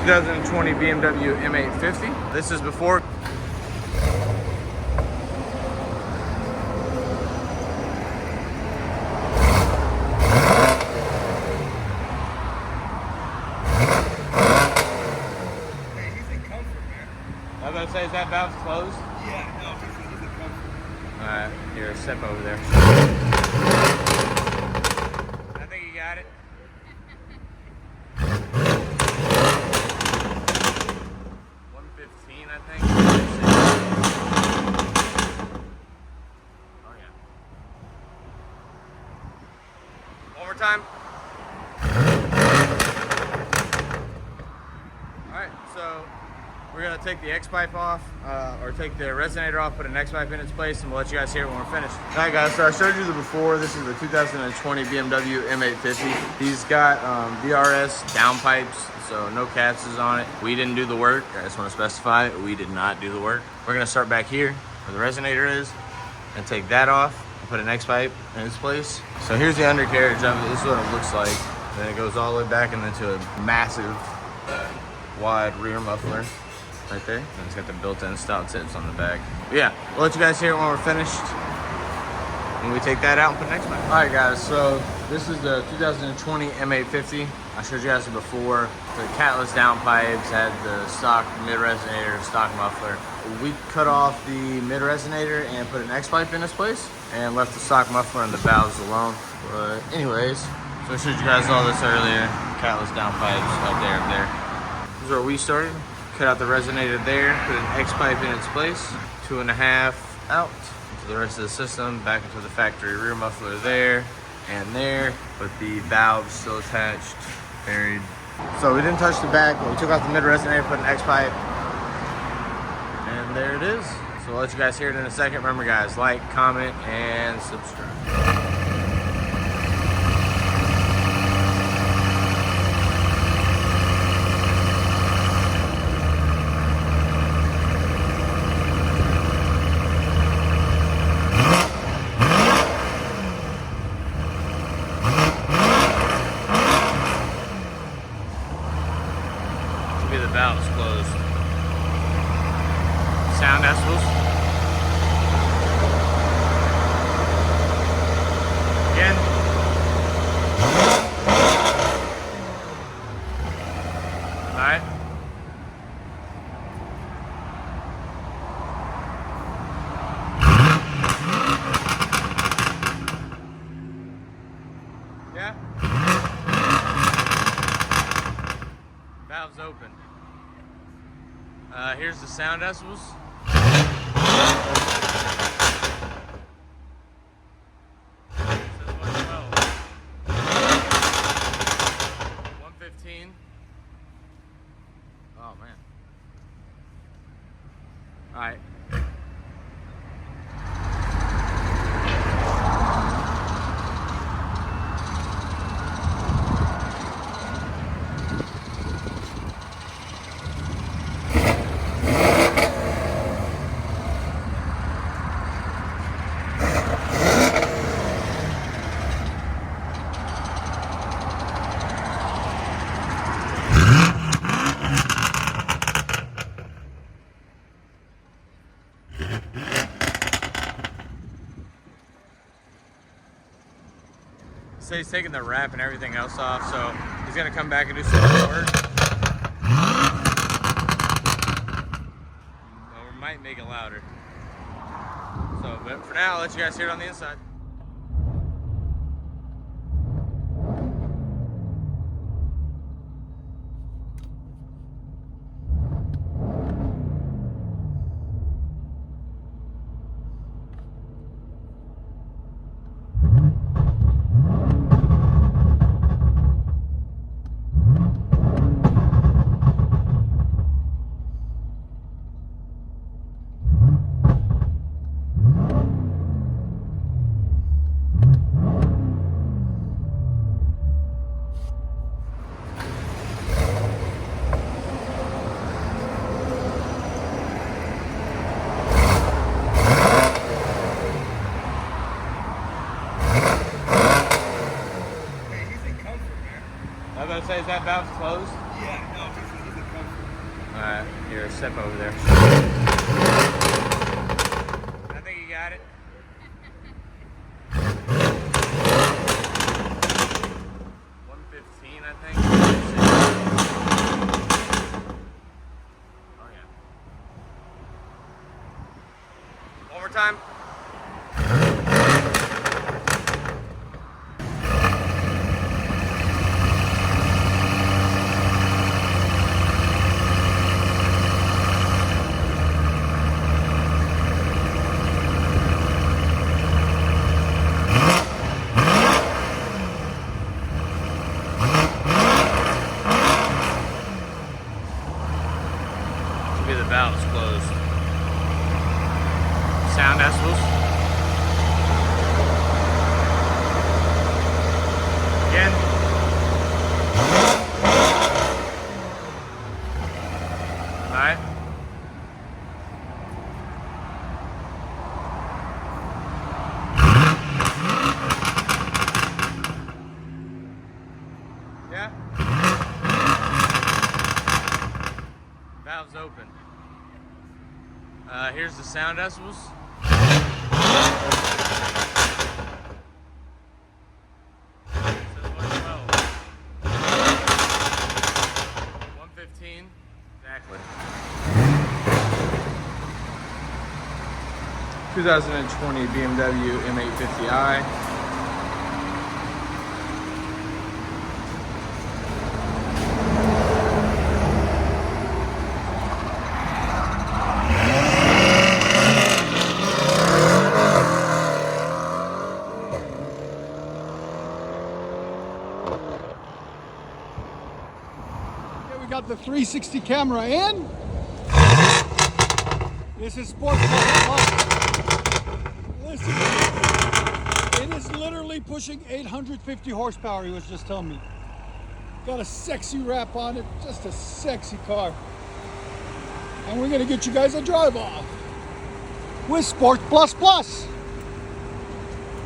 2020 BMW M850. This is before. I was about to say, is that valve closed? Yeah, no, he's in comfort. Alright, here, step over there. I think you got it. I think. Oh yeah. One more time. Alright, so we're going to take the X-pipe off, or take the resonator off, put an X-pipe in its place, and we'll let you guys hear it when we're finished. Alright guys, so I showed you the before. This is the 2020 BMW M850. He's got DRS downpipes, so no Catless on it. We didn't do the work. I just want to specify, we did not do the work. We're going to start back here where the resonator is and take that off and put an X-pipe in its place. So here's the undercarriage of it. This is what it looks like. Then it goes all the way back and into a massive wide rear muffler right there. And it's got the built-in style tips on the back. But yeah, we'll let you guys hear it when we're finished. And we take that out and put an X-pipe. All right guys, so this is the 2020 M850. I showed you guys it before. The Catless downpipes had the stock mid-resonator, stock muffler. We cut off the mid-resonator and put an X-pipe in its place and left the stock muffler and the valves alone. But anyways, so I showed you guys all this earlier. Catless downpipes up there. This is where we started. Cut out the resonator there, put an X-pipe in its place, 2.5 out to the rest of the system, back into the factory rear muffler there and there, with the valves still attached, buried. So we didn't touch the back, but we took off the mid resonator, put an X-pipe, and there it is. So we'll let you guys hear it in a second. Remember guys, like, comment, and subscribe. The valves closed. Sound decibels. Again. Alright. Yeah. Valves open. Here's the sound decibels. 115. Oh man. All right. So he's taking the wrap and everything else off, so he's gonna come back and do some more work. Well, we might make it louder. So, but for now, I'll let you guys hear it on the inside. I was about to say, is that valve closed? Yeah, no, he's in comfort. Alright, here, step over there. I think you got it. I think. Oh yeah. One more time. The valve's closed. Sound decibels. Again. Alright. Yeah. Valve's open. Here's the sound decibels. Says 112. 115. Exactly. 2020 BMW M850i. Got the 360 camera in. This is Sport Listen, it is literally pushing 850 horsepower, he was just telling me. Got a sexy wrap on it, just a sexy car. And we're gonna get you guys a drive off with Sport Plus Plus.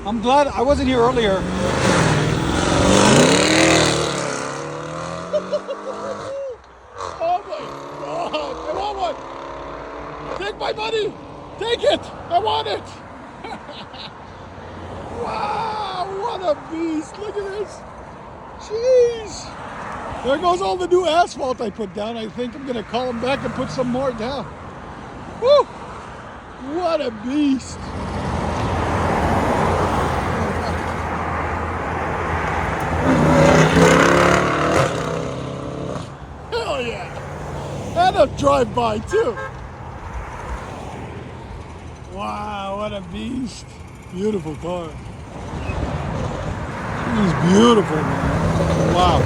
I'm glad I wasn't here earlier. Oh my God, I want one. Take my money, take it, I want it. Wow, what a beast, look at this. Jeez. There goes all the new asphalt I put down. I think I'm gonna call them back and put some more down. Woo, what a beast. Hell yeah. And a drive-by too. Wow, what a beast. Beautiful car. She's beautiful, man. Wow.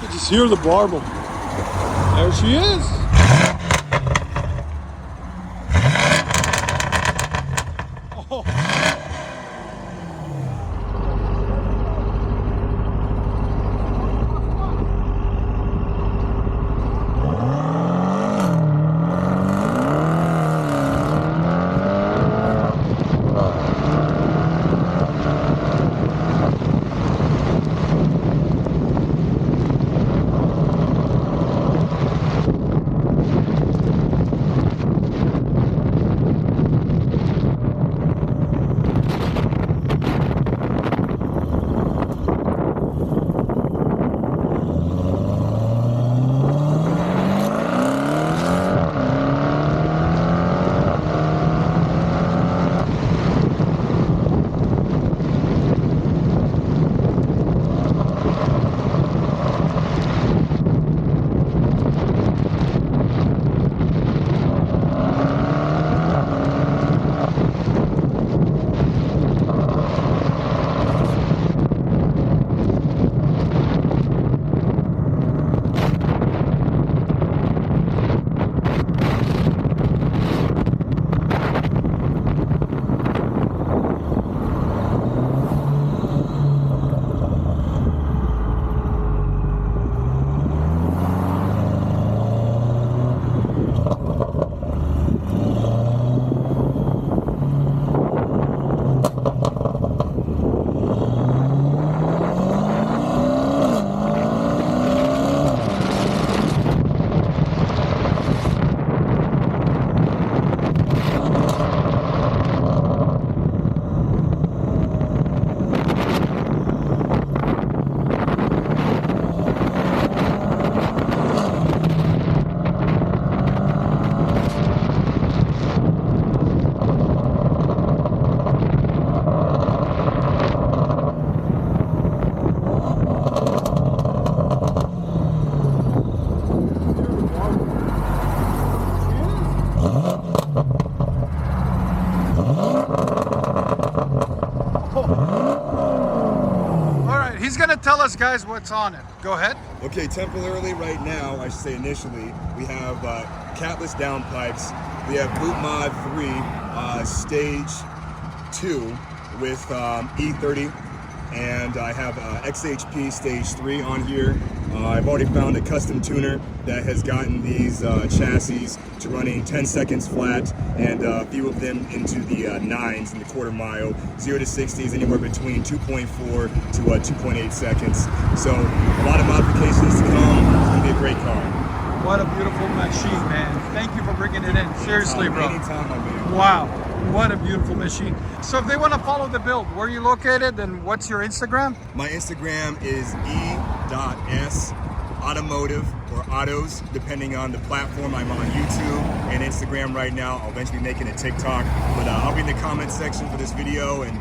You just hear the marble. There she is. Oh. guys what's on it. Go ahead. Okay, temporarily right now, I should say initially, we have Catless Downpipes. We have Boot Mod 3 Stage 2 with E30, and I have XHP Stage 3 on here. I've already found a custom tuner that has gotten these chassis to running 10 seconds flat, and a few of them into the 9s in the quarter mile. 0 to 60 is anywhere between 2.4 to 2.8 seconds. So a lot of modifications to come. It's gonna be a great car. What a beautiful machine, man. Thank you for bringing it in. Seriously, bro. Anytime, my man. Wow, what a beautiful machine. So if they want to follow the build, where are you located and what's your Instagram? My Instagram is e.s automotive or autos, depending on the platform. I'm on YouTube and Instagram right now. I'll eventually be making a TikTok, but I'll be in the comment section for this video, and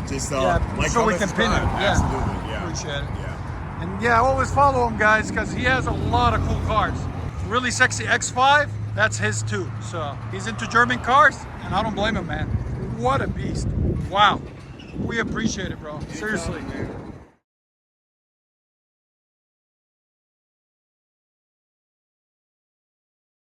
just like, so we comment, can pin it. subscribe. Yeah. Absolutely, yeah. Appreciate it. Yeah. And yeah, always follow him, guys, because he has a lot of cool cars. Really sexy X5, that's his too. So he's into German cars, and I don't blame him, man. What a beast. Wow. We appreciate it, bro. Seriously. Anytime, man.